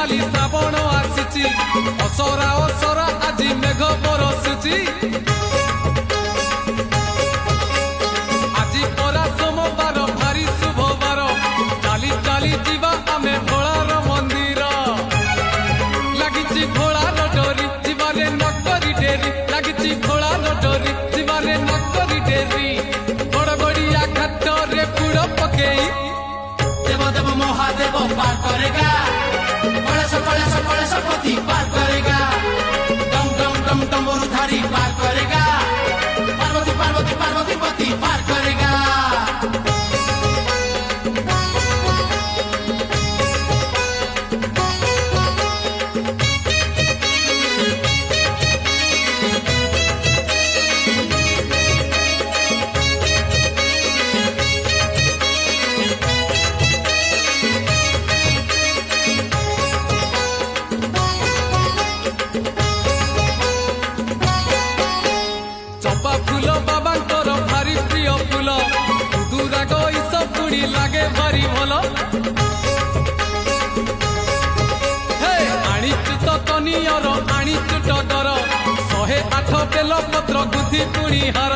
ଚାଲି ଶ୍ରାବଣ ଆସିଛି ଅସରା ଅସରା ଆଜି ମେଘ ବରସୁଛି ଆଜି ପରା ସୋମବାର ଭାରି ଶୁଭବାର ଚାଲି ଚାଲି ଯିବା ଆମେ ଭୋଳାର ମନ୍ଦିର ଲାଗିଛି ଭୋଳାର ଡୋରି ଯିବାରେ ନକରି ଡେରି ଲାଗିଛି ଭୋଳାର ଡୋରି ଯିବାରେ ନକରି ଡେରି ଗଡ଼ଗଡ଼ିଆ ଘାଟରେ ବୁଡ଼ ପକେଇ देव देव महादेव पार करेगा कलेश कलेश कलेशपति पार करेगा डम डम डम डमरुधारी पार करेगा पार्वती पार्वती पार्वती पति पार करेगा लागे भारी भल आनीचु तो कनियर आनीचु टगर 108 बेल पत्र गुथि पुणी हार